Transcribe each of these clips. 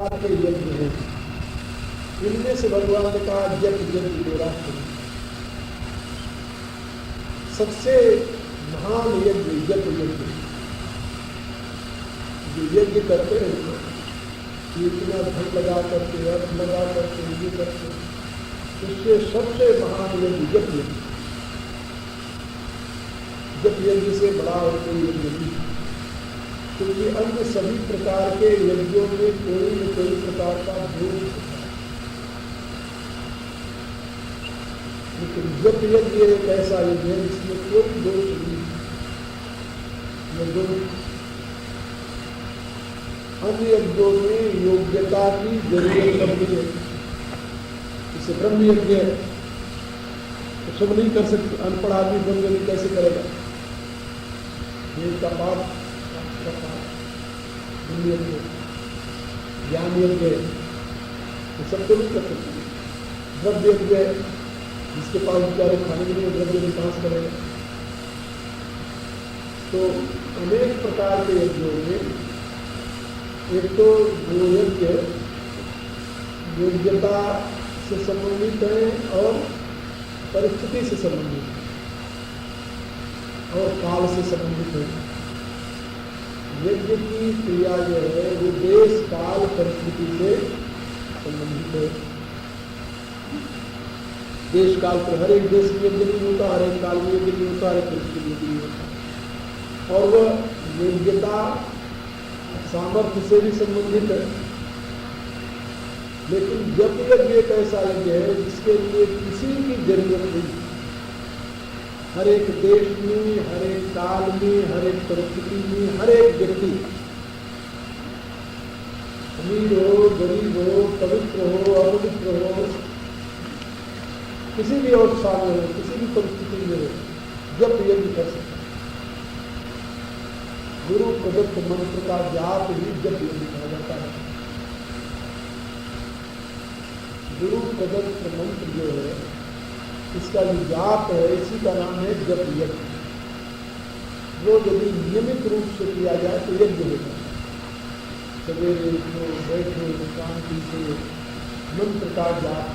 प्रकार के यज्ञ हैं, इनमें से भगवान ने कहा जप यज्ञ मेरा सबसे महान यज्ञ जप यज्ञ। जो यज्ञ करते हैं इतना धन लगा करके, अर्थ लगा करके, ये करते, उससे सबसे महान यज्ञ जप यज्ञ। जप यज्ञ से बड़ा और कोई यज्ञ नहीं, क्योंकि अन्य सभी प्रकार के यज्ञों में कोई न कोई प्रकार का दोष होता है, लेकिन जप यज्ञ एक ऐसा यज्ञ है जिसमें कोई दोष नहीं है। अन्य यज्ञों में योग्यता की जरूरत पड़ती है, जैसे ब्रह्म यज्ञ है तो सब नहीं कर सकते, अनपढ़ आदमी ब्रह्म यज्ञ कैसे करेगा? वेद का पाठ, ब्रह्म यज्ञ, ज्ञान यज्ञ तो सब तो नहीं कर सकते। द्रव्य यज्ञ है, जिसके पास बेचारे खाने के लिए द्रव्य विकास करेगा। तो अनेक प्रकार के यज्ञों में एक तो वो यज्ञ योग्यता से संबंधित है और परिस्थिति से संबंधित है और काल से संबंधित है। यज्ञ की क्रिया जो है वो देश काल परिस्थिति से संबंधित है। देश काल पर हर एक देश में यज्ञ नहीं होता, हर एक काल में यज्ञ नहीं होता, हर एक परिस्थिति में नहीं होता। और वह योग्यता सामर्थ्य से भी संबंधित है। लेकिन जप यज्ञ एक ऐसा यज्ञ है जिसके लिए किसी की जरूरत नहीं। हर एक देश में, हर एक काल में, हर एक परिस्थिति में, हर एक व्यक्ति, अमीर हो, गरीब हो, पवित्र हो, अपवित्र हो, किसी भी अवस्था में हो, किसी भी परिस्थिति में हो, जप यज्ञ कर सकता है। गुरु प्रदत्त मंत्र का जाप ही जप यज्ञ कहा जाता है। गुरु प्रदत्त मंत्र जो है इसका जो जाप है इसी का नाम है जप यज्ञ। वो यदि नियमित रूप से किया जाए तो यज्ञ होता है। सवेरे उठो, बैठो, शांति से मंत्र का जाप,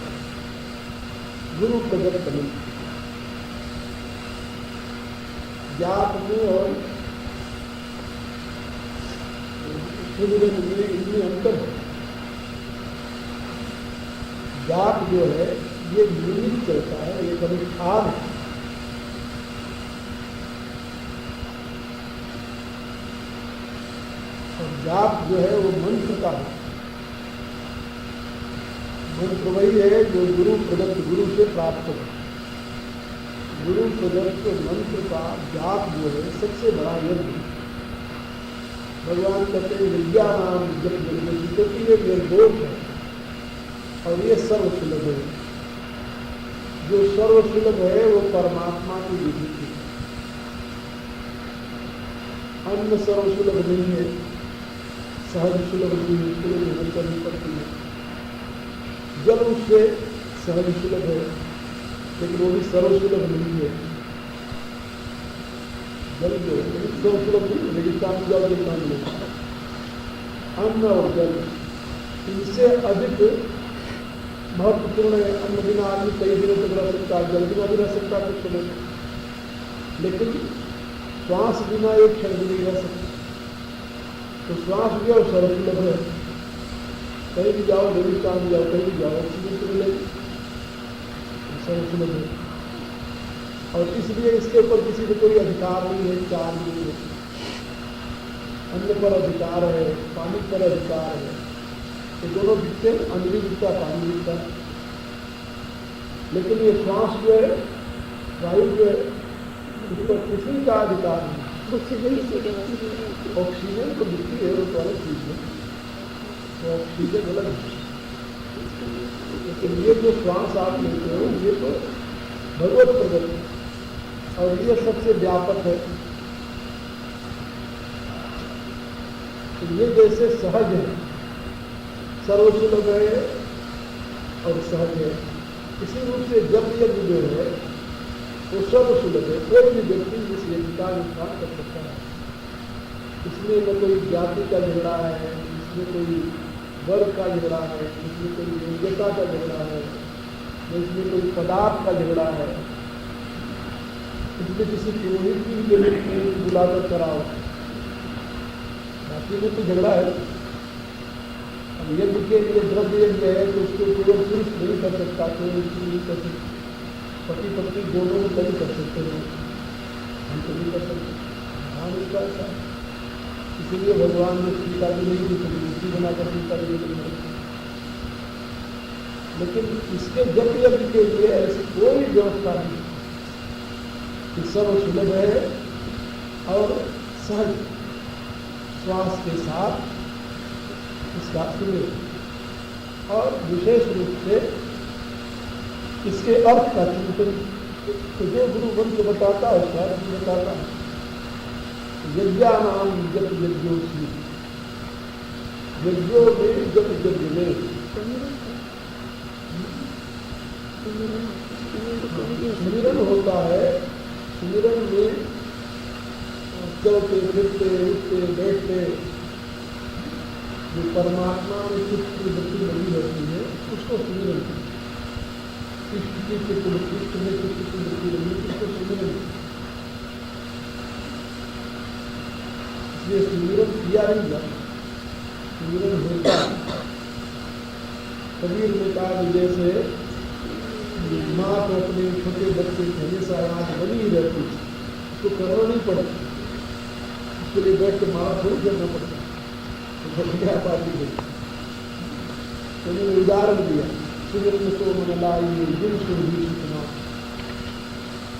गुरु प्रदत्त मंत्र जाप में और इनमें अंतर है। जाप जो है ये नियमित चलता है, एक अनुष्ठान है। और जाप जो है वो मंत्र का है। मंत्र वही है जो गुरु प्रदत्त, गुरु से प्राप्त हो। गुरु प्रदत्त मंत्र का जाप जो है सबसे बड़ा यज्ञ। भगवान कहते हैं विद्या नाम जप यज्ञ, क्योंकि ये निर्दोष है और ये सर्वसुलभ है। जो सर्वसुलभ है वो परमात्मा की विधि है। अन्न सर्वसुलभ नहीं है, सहज सुलभ नहीं है, उसके लिए मेहनत करनी पड़ती है। जल उससे सहज सुलभ है, लेकिन वो भी सर्वसुलभ नहीं है। जल जो है सर्वसुलभ नहीं, रेगिस्तान में जाओ जल मान लो। अन्न और जल इनसे अधिक महत्वपूर्ण है। अन्न बिना आदमी कई दिनों तक रह सकता है, जल बिना भी रह सकता है कुछ समय, लेकिन श्वास बिना एक क्षण भी नहीं रह सकता। तो श्वास जो सर्वसुलभ है, कहीं भी जाओ, रेगिस्तान में जाओ, कहीं भी जाओ, ऑक्सीजन तो मिलेगी, सर्वसुलभ है। और इसलिए इसके ऊपर किसी को कोई अधिकार नहीं है, चार नहीं है। अन्न पर अधिकार है, पानी पर अधिकार है। ये दोनों दिखते हैं, अन्न भी दिखता, पानी दिखता। लेकिन ये श्वास जो है, वायु जो है, उस पर किसी का अधिकार नहीं। ऑक्सीजन तो दिखती है, वो तो अलग चीज है, तो ऑक्सीजन अलग है। लेकिन ये जो श्वास आप लेते हो ये तो भगवत प्रदत्त है और ये सबसे व्यापक है। तो ये जैसे सहज है, सर्वसुलभ है और सहज है, इसी रूप से जप यज्ञ जो है वो सर्वसुलभ है। कोई भी व्यक्ति इस यज्ञ का अनुष्ठान कर सकता है। इसमें न कोई जाति का झगड़ा है, इसमें कोई वर्ग का झगड़ा है, इसमें कोई योग्यता का झगड़ा है, इसमें कोई पदार्थ का झगड़ा है, इसमें किसी पुरोहित की जरूरत नहीं बुलाकर कराओ, बाकी में तो झगड़ा है। अब यज्ञ के लिए द्रव्य यज्ञ है तो उसको केवल पुरुष नहीं कर सकता, केवल स्त्री नहीं कर सकती, पति पत्नी दोनों में नहीं कर सकते हैं, हम तो नहीं कर सकते। हाँ इसका ऐसा, इसीलिए भगवान ने सीता भी नहीं दी, मूर्ति बनाकर सीता भी नहीं दी। लेकिन इसके जप यज्ञ के लिए ऐसी कोई व्यवस्था नहीं, कि सर्व सुलभ है और सहज श्वास के साथ इसका सुमिरन और विशेष रूप से इसके अर्थ का चिंतन। तो जो गुरु मंत्र बताता है उसका अर्थ बताता है। यज्ञानाम जप यज्ञोस्मि, यज्ञों में जप यज्ञ में सुमिरन होता है। सुमिरन में चलते फिरते उठते बैठते जो परमात्मा में चित्त की वृत्ति लगी रहती है उसको सुमिरन, इष्ट की चित्त में चित्त की वृत्ति लगी उसको सुमिरन। इसलिए सुमिरन किया नहीं जाता, सुमिरन होता। कबीर ने कहा जैसे माँ तो अपने छोटे बच्चे की हमेशा याद बनी ही रहती, उसको करना नहीं पड़ता, उसके लिए बैठ के मारा थोड़ी करना पड़ता, तो बढ़िया पार्टी गई। तो उन्होंने उदाहरण दिया, सुमिरन तो मन लाई दिन सुन भी सुना,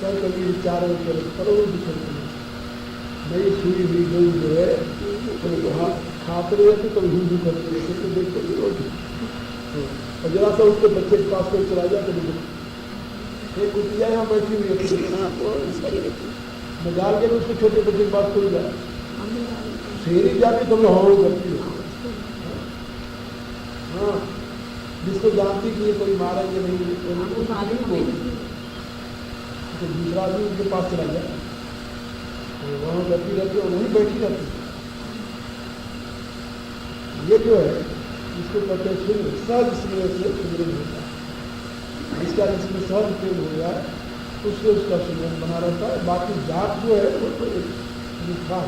कल कभी विचारों कर करोड़ विचरना, नई सुई हुई गई जो है तो वहाँ खाते रहते तो हिंदू करते रहते तो देखते रोटी, और जरा सा उसके बच्चे के पास कोई चला जाए तो एक कुटिया यहाँ बैठी हुई है, मजाल के उसके छोटे बच्चे के पास कोई जाए, शेरी जाती तो मैं हॉल करती हूँ। हाँ, जिसको जानती कि ये कोई मारेंगे नहीं, तो दूसरा आदमी उनके पास चला जाए, तो वहाँ बैठी रहती है और वहीं बैठी रहती। ये जो है इसको कहते हैं सुमिरन, सहज स्नेह से सुमिरन होता है। जिसका जिसमें सहज प्रेम हो जाए उससे उसका सुमिरन बना रहता है। बाकी जाप जो है वो तो एक निष्ठा,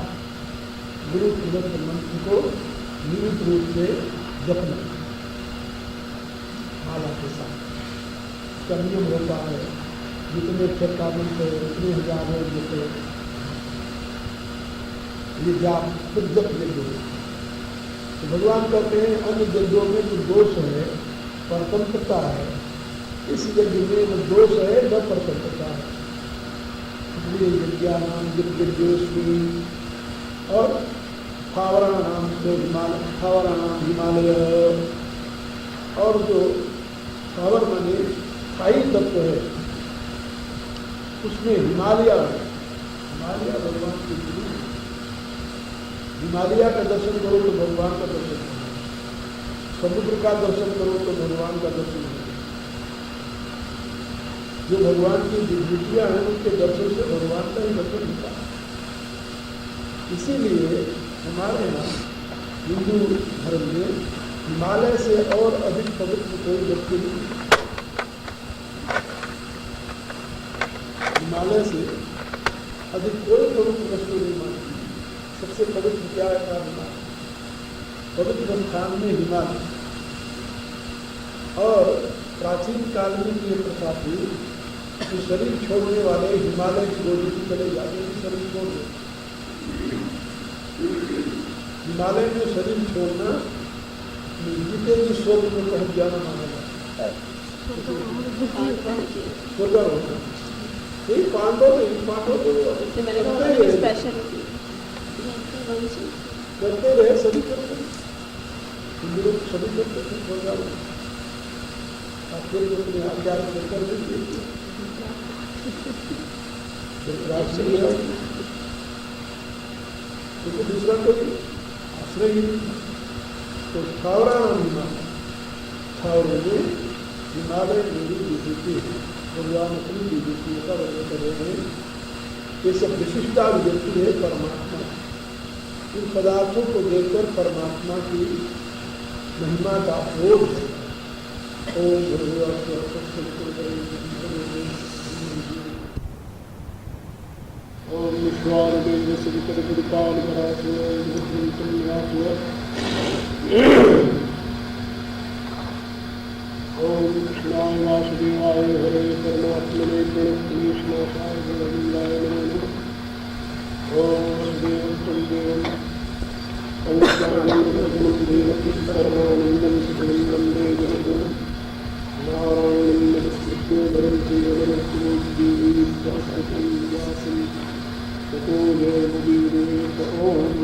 गुरु प्रदत्त मंत्र को नियमित रूप से जपना माला के साथ, उसका नियम होता है। जितने अक्षर का मंत्र है उतने हजार है जैसे ये जाप फिर जप यज्ञ। तो भगवान कहते हैं अन्य यज्ञों में जो दोष है परतंत्रता है, इस यज्ञ में न दोष है न परतंत्रता है। इसलिए यज्ञानाम यज्ञोस्मि और स्थावराणाम से स्थावराणाम हिमालय, और जो स्थावर माने स्थायी तत्व है उसमें हिमालय भगवान के गुरु। हिमालय का दर्शन करो तो भगवान का दर्शन करो, समुद्र का दर्शन करो तो भगवान का दर्शन करो। जो भगवान की विभूतियां हैं उनके दर्शन से भगवान का ही दर्शन होता है। इसीलिए हमारे यहाँ हिंदू धर्म में हिमालय से और अधिक पवित्र कोई व्यक्ति नहीं, हिमालय से अधिक कोई पवित्र वस्तु नहीं मानती। सबसे पवित्र क्या है? हिमालय, पवित्र स्थान में हिमालय। और प्राचीन काल में ये प्रथा थी कि शरीर छोड़ने वाले हिमालय की गोदी में चले जाते हैं, शरीर छोड़ दो। हिमालय में शरीर छोड़ना जीते भी स्वर्ग में पहुंच जाना माना जाता है। स्वर्ग होना यही पांडव करते रहे, सभी करते हिंदू लोग सभी करते थे। स्वर्ग अपने आचार कर क्योंकि दूसरा कोई आश्रय ही नहीं। तो स्थावराणाम हिमालय, स्थावर में हिमालय मेरी विभूति भगवान अपनी विभूति का वर्णन कर रहे हैं। ये सब विशिष्टा व्यक्ति है परमात्मा। इन पदार्थों को देखकर परमात्मा की महिमा का बोध है। ओम विश्वार देव सवितर गुरुपाल करासुर ओम कृष्णाय वासुदेवाय हरे परमात्मने प्रणतनाशाय गोविंदाय नमः। ओम देवं तं देवं अवज्ञानंदं देवकी परमानंदं सुखं वन्दे जगद्गुरुं नारायणं नमस्कृत्य नरं चैव नरोत्तमं सहस्रं व्यासं ततो जयमुदीरयेत। ओम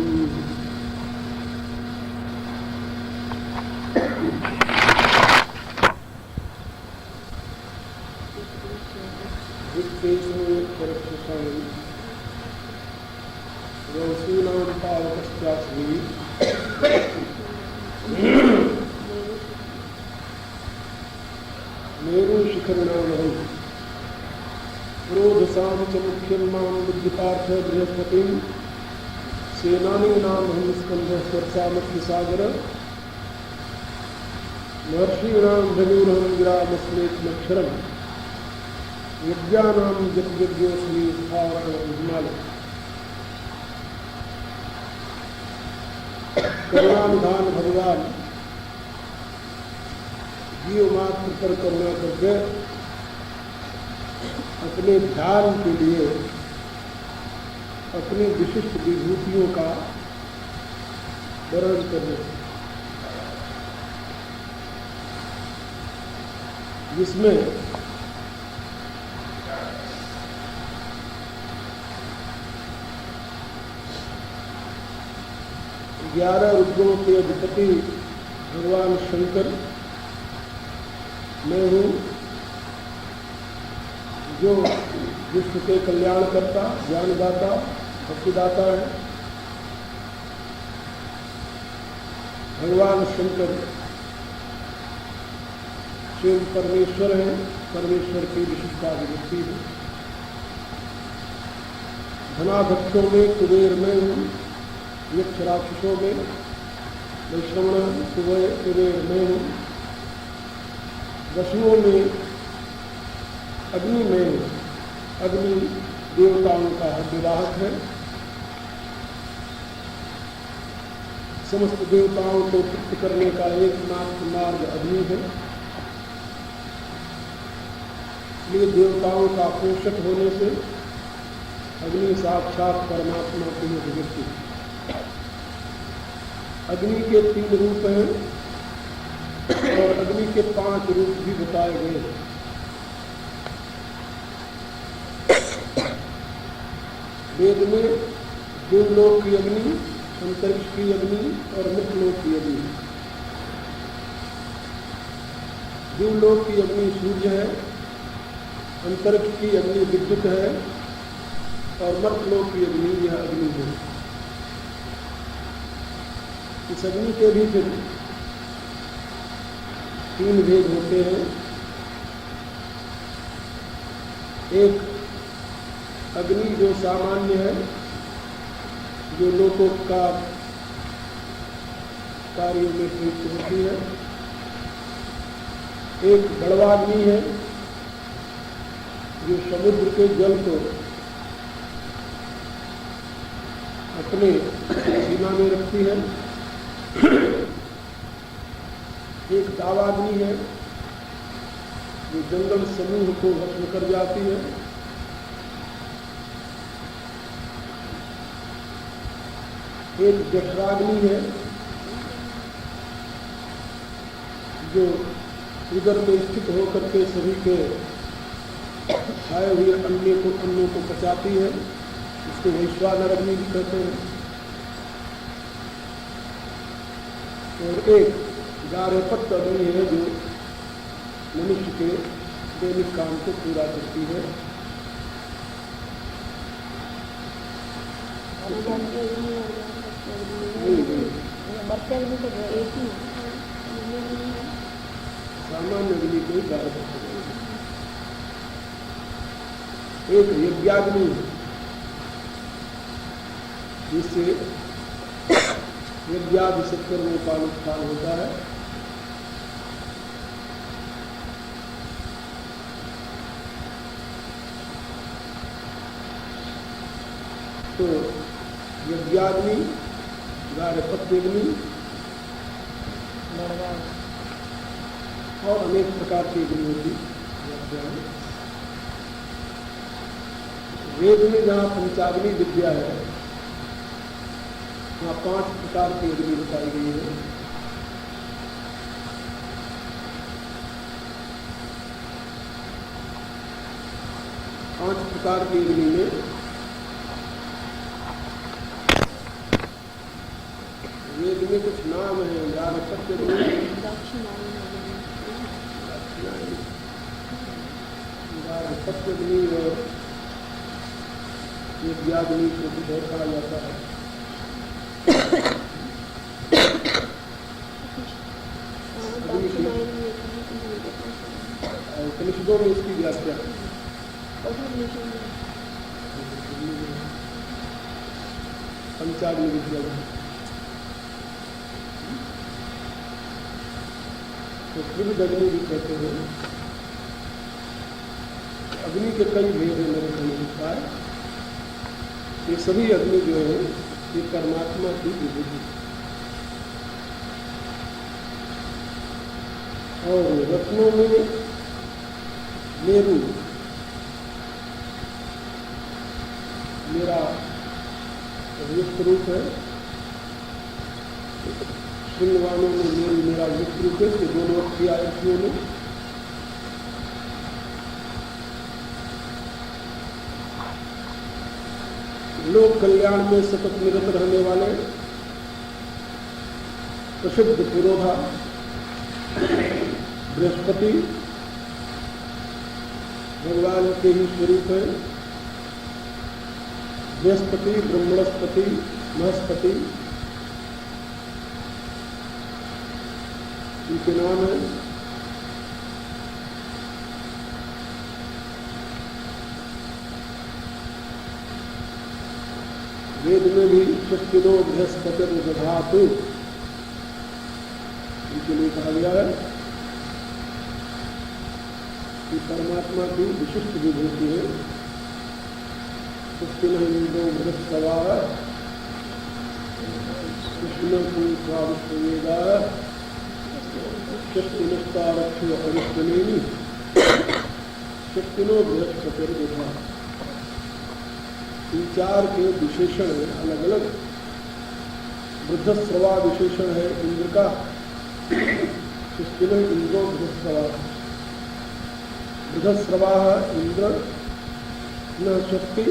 रसूलां पावकश्चास्मि मेरुशिखरिणामहं क्रोधसां च मुख्यं मां बुद्धिपार्थ बृहस्पतिं सेनानीनामहं स्कन्धः स्वरसामर्थ्यसागर महर्षीणां धनुरहं गिरामस्मेत्यक्षरं यज्ञानां जपयज्ञोऽस्मि स्थावरं हिमालय। करुणानिधान भगवान जीव मात्र पर करुणा करके अपने ध्यान के लिए अपनी विशिष्ट विभूतियों का वर्णन करने, जिसमें ग्यारह रुद्रों के अधिपति भगवान शंकर मैं हूँ, जो विश्व के कल्याण करता, ज्ञानदाता, भक्तिदाता है। भगवान शंकर शिव परमेश्वर है, परमेश्वर की विशिष्टा विभूति है। धनाधक्षों में कुबेर में हूँ, यक्ष राक्षसों में वैश्रवण कुबेर में हूँ, वसुओं में अग्नि में हूँ। अग्नि देवताओं का हृदयवाहक है, समस्त देवताओं को तृप्त करने का एकमात्र मार्ग अग्नि है। इसलिए देवताओं का पोषक होने से अग्नि साक्षात परमात्मा की अभिव्यक्ति है। अग्नि के 3 रूप हैं और अग्नि के 5 रूप भी बताए गए हैं। वेद में देवलोक की अग्नि, अंतरिक्ष की अग्नि और मृतलोक की अग्नि। देवलोक की अग्नि सूर्य है, अंतरिक्ष की अग्नि विद्युत है और मृतलोक की अग्नि यह अग्नि है। इस अग्नि के भी फिर 3 भेद होते हैं। एक अग्नि जो सामान्य है, जो लोकों का कार्यों में प्रयुक्त होती है। एक बड़वाग्नि है, जो समुद्र के जल को अपने सीमा में रखती है। एक दावाग्नि है, जो जंगल समूह को भस्म कर जाती है। एक जठराग्नि है, जो उदर में स्थित होकर के सभी के खाए हुए अन्नों को पचाती है। इसको वैश्वानर अग्नि भी कहते हैं। और एक गार्हपत्य अग्नि है, जो मनुष्य के दैनिक काम को पूरा करती है। सामान्य अग्नि कोई गार्हपत्य। एक यज्ञाग्नि, जिससे यज्ञादि सत्कर्मों का अनुष्ठान होता है। तो यज्ञाग्नि, गार्हपत्याग्नि और अनेक प्रकार की अग्नि होती। वेद में जहाँ पंचाग्नि विद्या है वहाँ 5 प्रकार की अग्नि बताई गई है। पांच प्रकार की अग्नि में वेद में कुछ नाम है। गार्हपत्याग्नि, गार्हपत्याग्नि और यज्ञाग्नि को कुछ और कहा जाता है। उपनिषदों में इसकी व्याख्या पंचाग्नि विद्या तो त्रिविध अग्नि भी कहते हैं। अग्नि के कई भेद हैं मेरे अनुसार। ये सभी अग्नि जो है ये परमात्मा की विभूति और रत्नों में मेरू मेरा युक्त रूप है, श्रृंगवानों में मेरू मेरा युक्त रूप है। ये दोनों की आयतियों में लोक कल्याण में सतत निरत रहने वाले प्रसिद्ध पुरोधा बृहस्पति भगवान के ही स्वरूप है। बृहस्पति, ब्रह्मणस्पति, महस्पति इनके नाम है। वेद में भी सृष्टिनो बृहस्पतिर्दधातु इनके लिए कहा गया है कि परमात्मा की विशिष्ट विभूति है। सृष्टिनो इंद्रो बृहस्पतिः कृष्ण पूर्वा विश्ववेदा सृष्टिनस्तारक्ष्यो अरिष्टनेमि सृष्टिनो बृहस्पतिर्दधातु। इन 4 के विशेषण है अलग अलग। वृद्धस्रवा विशेषण है इंद्र का। सृष्टिनो इंद्रो वृद्धस्रवा। वृद्धस्रवा इंद्र न स्वस्ति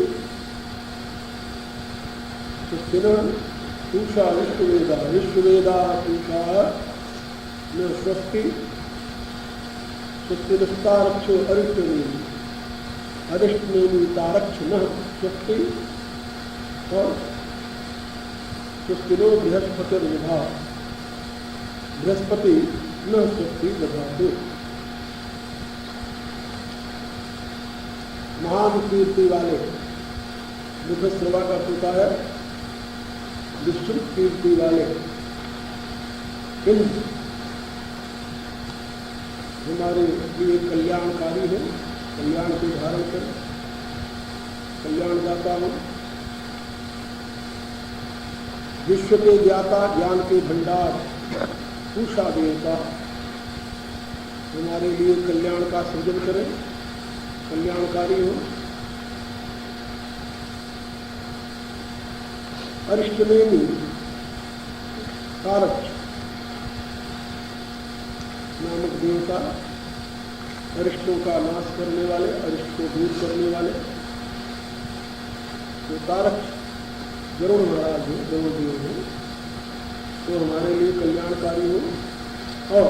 सृष्टिन पूषा विश्ववेदा। विश्ववेदा पूषा न स्वस्ति सृष्टिनस्तारक्ष्यो अरिष्टनेमि अरिष्टनेमि तारक्ष न स्वस्ति और स्वस्तिनो बृहस्पतिर्दधा। बृहस्पति न स्वस्ति दधातु। महान कीर्ति वाले बुद्धस्रवा का होता है विस्तृत कीर्ति वाले इंद्र हमारे लिए कल्याणकारी है। कल्याण को धारण कर कल्याण दाता हो। विश्व के ज्ञाता, ज्ञान के भंडार, पूषा देवता हमारे लिए कल्याण का सृजन करे, कल्याणकारी हो। अरिष्टनेमि कारक नामक देवता, अरिष्टों का नाश करने वाले, अरिष्ट को दूर करने वाले तो तारक जरूर महाराज हो, जरूर देव हो तो हमारे लिए कल्याणकारी हो। और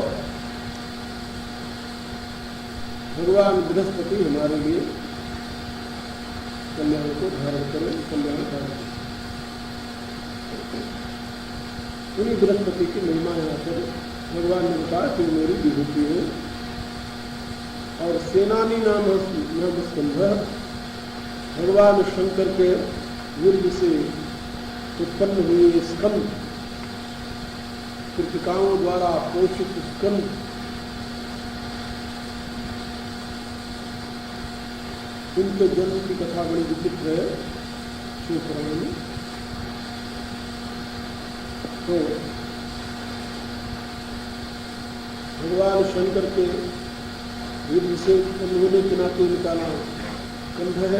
भगवान बृहस्पति हमारे लिए कल्याण को धारण करें, कल्याणकारी। उन्हीं बृहस्पति की महिमा यहाँ पर भगवान ने कहा कि मेरी विभूति है। और सेनानी नाम स्कंध भगवान शंकर के वीर्य से उत्पन्न हुए स्कंद, कृतिकाओं द्वारा पोषित स्कंद इनके जन्म की कथा बड़ी विचित्र है। शिवपुराण में। तो भगवान शंकर के युद्ध से उन्होंने के नाते इनका नाम कंध है,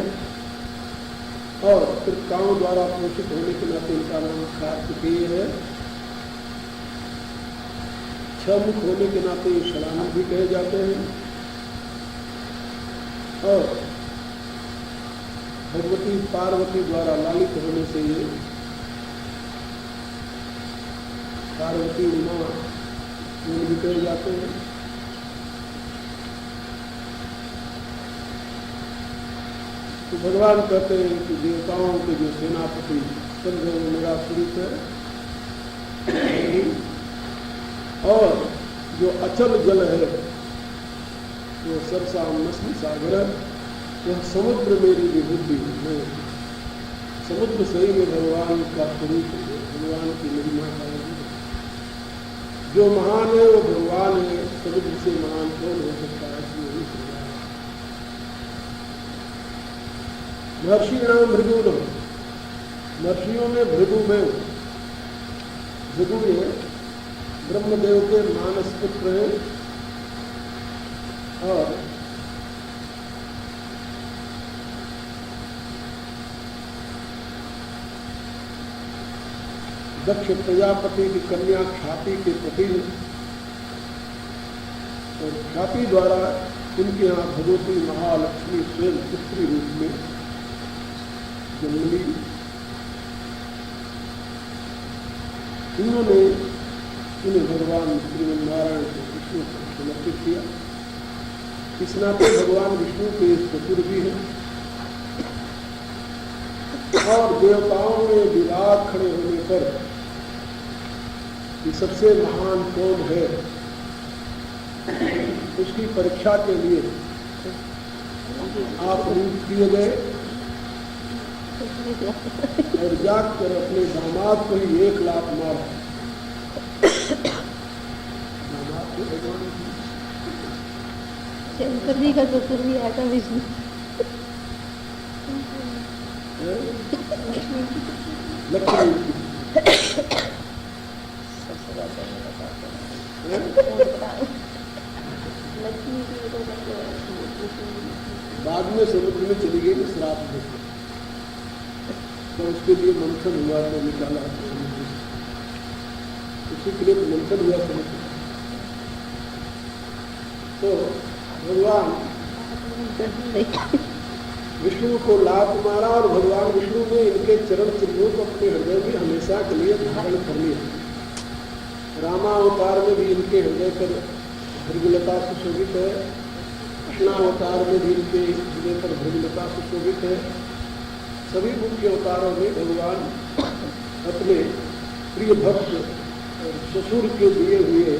और फिर कामों द्वारा पोषित होने के नाते इनका नाम कार्तिकेय है। छमुख होने के नाते ये षडानक भी कहे जाते हैं, और भगवती पार्वती द्वारा लालित होने से ये पार्वती उमा भी कहे जाते हैं। तो भगवान कहते हैं कि देवताओं के जो सेनापति चंद्र वो मेरा स्वरूप है, और जो अचल जल है वो सरसा मछली सागर है, वह समुद्र मेरी विभूति है। समुद्र सही में भगवान का स्वरूप है, भगवान की महिमा है। जो महान है वो भगवान है, समुद्र से महान कौन हो सकता है? महर्षि नाम भृगु, महर्षियों में भृगु में भृगु है ब्रह्मदेव के मानस पुत्र है, और दक्ष प्रजापति की कन्या ख्याति के पति है, और ख्याति द्वारा इनके यहाँ भगवती महालक्ष्मी स्वयं पुत्री रूप में जन्म ली। इन्होंने इन्हें भगवान श्रीमन्नारायण को विष्णु को समर्पित किया। इस नाते भगवान विष्णु के ससुर भी हैं, और देवताओं में विवाद खड़े होने पर कि सबसे महान कौन है, उसकी परीक्षा के लिए आप नियुक्त किए गए, और जाकर अपने दामाद को ही 1 लाख मारा। दामाद को भगवान शंकर जी का ससुर भी आया था विष्णु। लक्ष्मी बाद में समुद्र में चली गई श्राप देकर, तो उसके लिए मंथन हुआ तो निकाला, उसी के लिए मंथन हुआ समुद्र। तो भगवान विष्णु को लात मारा, और भगवान विष्णु ने इनके चरण चिन्हों को अपने हृदय में हमेशा के लिए धारण कर लिया। रामावतार में भी इनके हृदय पर भृगुलता सुशोभित है, कृष्णावतार में भी इनके हृदय पर भृगुलता सुशोभित है। सभी मुख्य अवतारों में भगवान अपने प्रिय भक्त और ससुर के दिए हुए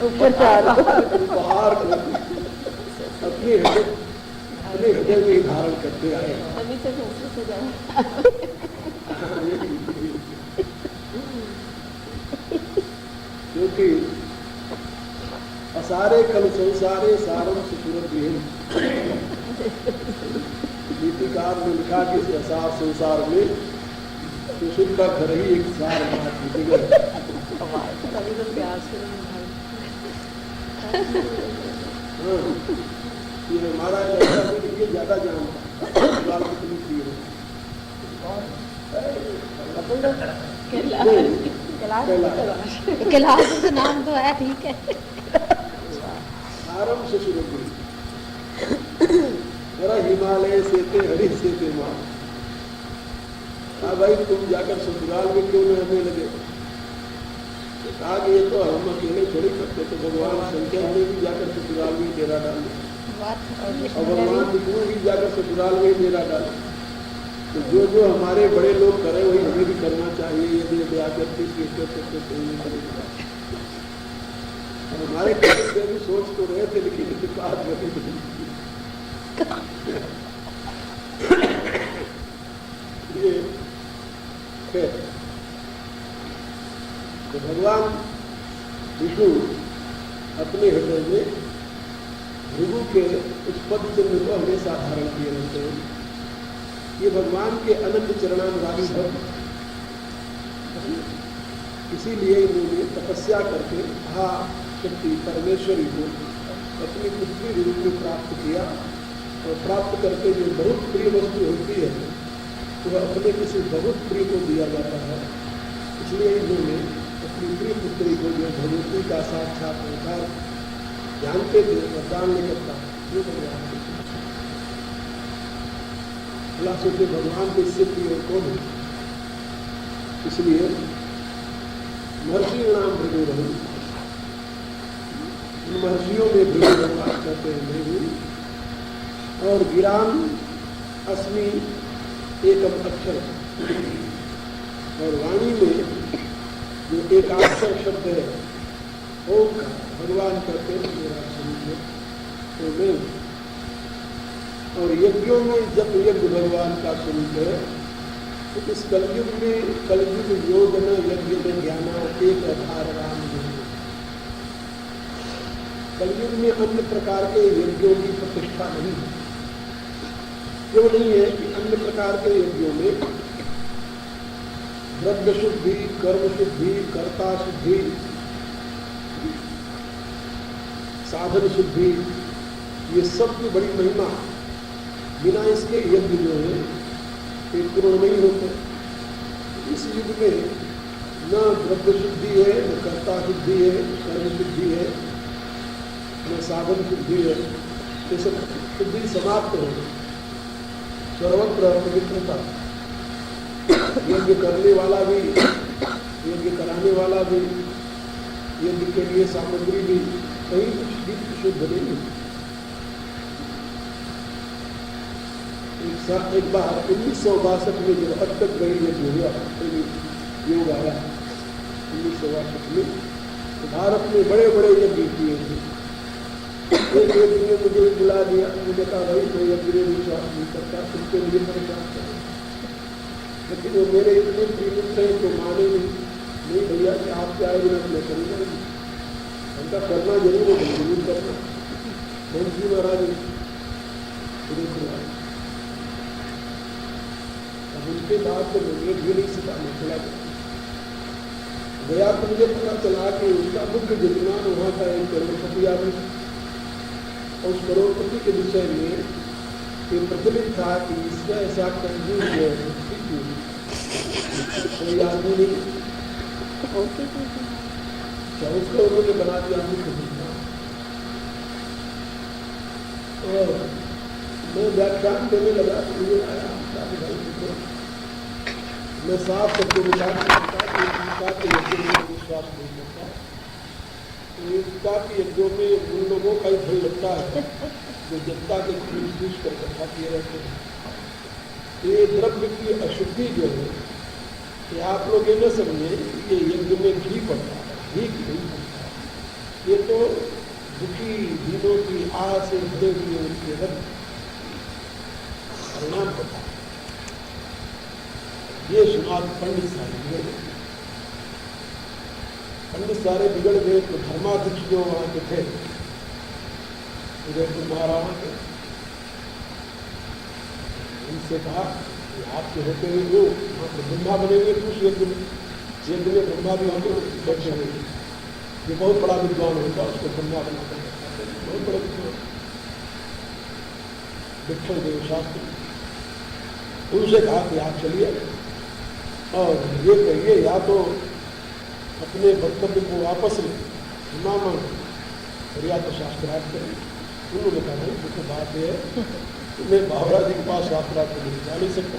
उपहार को अपने हृदय में धारण करते आए। क्योंकि असारे कल संसारे सारम सुसूरत नीतिकार ने लिखा कि इस असार संसार में सुसूर का घर ही एक सार ये हमारा ये ज्यादा जानता कैलाश का नाम तो है, ठीक है। आरम से शुरू जरा हिमालय से थे हरि से थे माँ। हाँ भाई, तुम जाकर ससुराल में क्यों न रहने लगे? कहा कि ये तो हम अकेले थोड़ी करते, तो भगवान संख्या में भी जाकर ससुराल में डेरा डाले, और भगवान विष्णु भी जाकर ससुराल में डेरा डाले। तो जो जो हमारे बड़े लोग करें वही हमें भी करना चाहिए। यदि जाकर हमारे भी सोच तो रहे थे, लेकिन बात नहीं। ये तो भगवान विष्णु अपने हृदय में भृगु के उस पद चिन्ह को हमेशा धारण किए रहते हैं। ये भगवान के अनंत चरणानुरागी भक्त, इसीलिए इन्होंने तपस्या करके महाशक्ति परमेश्वरी को अपनी पुत्री रूप में प्राप्त किया। और प्राप्त करके जो बहुत प्रिय वस्तु होती है वह अपने किसी बहुत प्रिय को दिया जाता है। इसलिए इन्होंने अपनी प्रिय पुत्री को जो भगवती का साक्षात अवतार जानते थे वरदान लेकर प्राप्त जो भगवान सोचे भगवान को इससे प्रिय कौन है। इसलिए महर्षि नाम भृगु रहू, महर्षियों में भृगु कहते हैं भृगु। और गिराम अस्मि एकम अक्षर, और वाणी में जो एक अक्षर शब्द है ओम का भगवान कहते हैं मेरा स्वरूप है तो मैं। और यज्ञों में जब यज्ञ भगवान का स्वरूप है तो इस कलयुग में कलयुग योग न यज्ञ में ज्ञाना एक आधार राम है। कलयुग में अन्य प्रकार के यज्ञों की प्रतिष्ठा नहीं है। क्यों नहीं है कि अन्य प्रकार के यज्ञों में द्रव्य शुद्धि, कर्म शुद्धि, कर्ता शुद्धि, साधन शुद्धि, ये सब की बड़ी महिमा। बिना इसके यज्ञ जो है ये पूर्ण नहीं होते। इस युग में न द्रव्य शुद्धि है, न कर्ता शुद्धि है, कर्म शुद्धि है, न साधन शुद्धि है। ये सब शुद्धि समाप्त हो, सर्वत्र पवित्रता। यज्ञ करने वाला भी, यज्ञ कराने वाला भी, यज्ञ के लिए सामग्री भी, कहीं कुछ भी शुद्ध नहीं है। एक बार 1962 में जब अब तक गई यज्ञ हुआ, योग आया 1962 में, तो भारत में बड़े बड़े यज्ञ किए थे। एक यज्ञ ने मुझे बुला दिया, मुझे कहा भाई मैं यज्ञ में विश्वास नहीं करता, तुमके लिए परेशान करें। लेकिन वो मेरे इतने प्रीमित थे तो माने नहीं भैया कि आपके आए बिना मैं करूँगा नहीं, उनका करना जरूर है, जरूर करना। कौन सी महाराज अब उनके बाद तो मुझे भी नहीं सिखाने चला गया तो मुझे पता चला कि उसका मुख्य यजमान वहाँ का एक करोड़पति आदमी, और उस करोड़पति के विषय में ये प्रचलित था कि इसमें ऐसा कंजूस है कोई आदमी नहीं। क्या उसको उन्होंने बना दिया मुख्य यजमान। और मैं व्याख्यान देने लगा तो मुझे आया मैं साफ सबको विचार विश्वास नहीं करता। एकता के यज्ञों में उन लोगों का ही भय लगता है जो जनता के खींच कर इकट्ठा किए रहते हैं। ये द्रव्य की अशुद्धि जो है कि आप लोग ये न समझे ये यज्ञ में घी पड़ता है, घी नहीं पड़ता है। ये तो दुखी दीनों की आह से भरे हुए उनके रक्त परिणाम होता है। ये सुना पंडित सारे बिगड़ गए। पंडित सारे बिगड़ गए तो धर्माध्यक्ष जो वहां के थे उदयपुर महाराणा के, उनसे कहा कि आपके होते हुए वो वहां पर ब्रह्मा बने हुए थे। उस यज्ञ में ब्रह्मा भी होंगे बैठे हुए, जो बहुत बड़ा विद्वान होता उसको ब्रह्मा बनाकर बहुत बड़ा विद्वान विठल देव शास्त्री। उनसे कहा कि आप चलिए और ये कहिए या तो अपने वक्तव्य को वापस लें, क्षमा मांगे, और या तो शास्त्रार्थ करें। उन्होंने कहा नहीं देखो बात यह है कि मैं बाबरा जी के पास शास्त्रार्थ को जा नहीं सकता,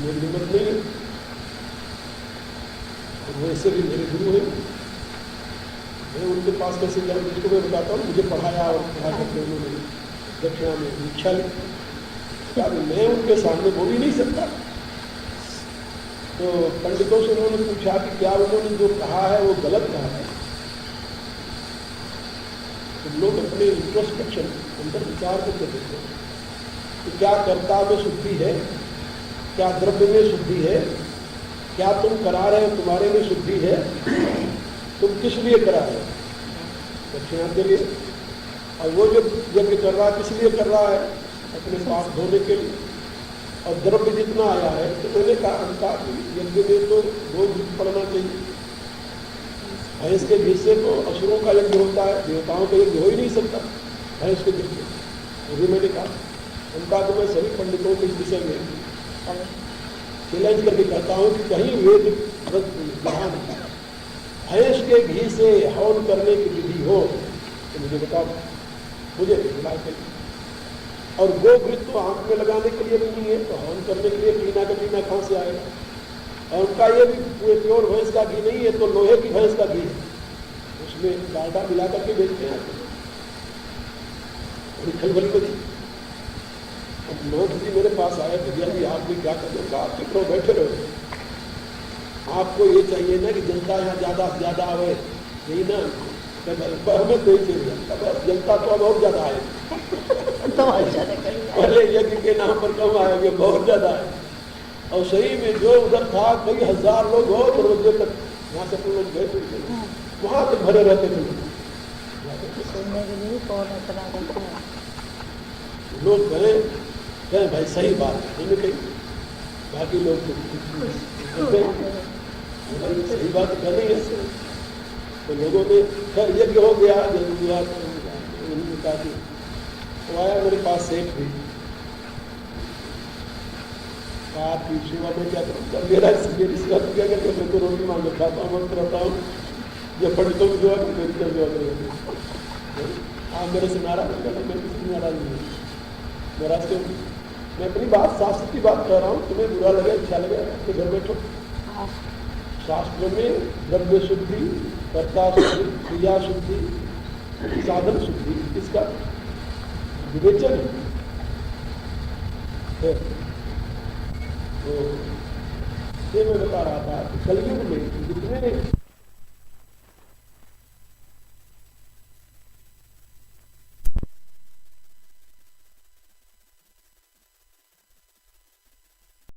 मेरी हिम्मत नहीं है। और वैसे भी मेरे गुरु हैं, मैं उनके पास कैसे जाऊँ जिसको मैं बताता हूँ मुझे पढ़ाया और पढ़ा करके उन्होंने दक्षिणा में दीक्षा ली। क्या मैं उनके सामने बोल ही नहीं सकता। तो पंडितों से उन्होंने पूछा कि क्या उन्होंने जो कहा है वो गलत कहा है। तो लोग अपने इंट्रोस्पेक्शन अंदर विचार करके देखते हैं कि क्या कर्ता में शुद्धि है, क्या द्रव्य में शुद्धि है, क्या तुम करा रहे हो तुम्हारे में शुद्धि है, तुम किस लिए करा रहे हो, दक्षिणा के लिए। और वो जो यज्ञ कर रहा है किस लिए कर रहा है, अपने पाप धोने के लिए। और द्रव्य जितना आया है, तो मैंने कहा कि यज्ञ में तो गोघृत पड़ना चाहिए। भैंस के घी से तो असुरों का यज्ञ होता है, देवताओं का यज्ञ हो ही नहीं सकता भैंस के घी से। वो भी मैंने कहा, उनका तो मैं सभी पंडितों के इस विषय में चैलेंज करके कहता हूँ कि कहीं वेद जहाँ भैंस के घी से हवन करने की विधि हो तो मुझे बताओ, मुझे मिला के। और गोघृत तो आंख में लगाने के लिए भी नहीं है, तो हवन करने के लिए पीना का पीना कहाँ से आएगा? और उनका ये भी प्योर भैंस का घी नहीं है, तो लोहे की भैंस का घी है, उसमें डालडा मिला करके बेचते हैं। खलबली बची। अब नाथ जी मेरे पास आए, भैया जी आप भी क्या करते हो? आप चुप रहो, बैठे रहो। आपको ये चाहिए ना कि जनता यहाँ ज्यादा से ज्यादा आवे, यही ना? हमें तो ही चाहिए, जनता तो बहुत ज्यादा आए, पहले यज्ञ के नाम पर कम आएंगे, बहुत ज्यादा है। और सही में जो उधर था कई हजार लोग हो, दरवाजे तक यहाँ से लोग गए थे, वहां तक भरे रहते थे लोग। कहे भाई सही बात है, मैंने कही बाकी लोग सही बात कहनी है। तो लोगों ने खैर यज्ञ हो गया, तो आया मेरे पास सेठ भी, आपकी सेवा में क्या करूँ? मेरी सेवा क्या करते, मैं तो रोटी मांग खाता हूँ, मत रहता हूँ, जब पंडितों की सेवा की मेरी क्या सेवा करेंगे? आप मेरे से नाराज हो गया, मैं किसी नाराज नहीं हूँ, नाराज क्यों? मैं अपनी बात शास्त्र की बात कह रहा हूँ, तुम्हें बुरा लगे अच्छा लगे अपने घर बैठो। शास्त्र में द्रव्य शुद्धि, कर्ता शुद्धि, क्रिया शुद्धि, साधन शुद्धि, इसका विवेचन है। तो ये मैं बता रहा था कि कलयुग में जितने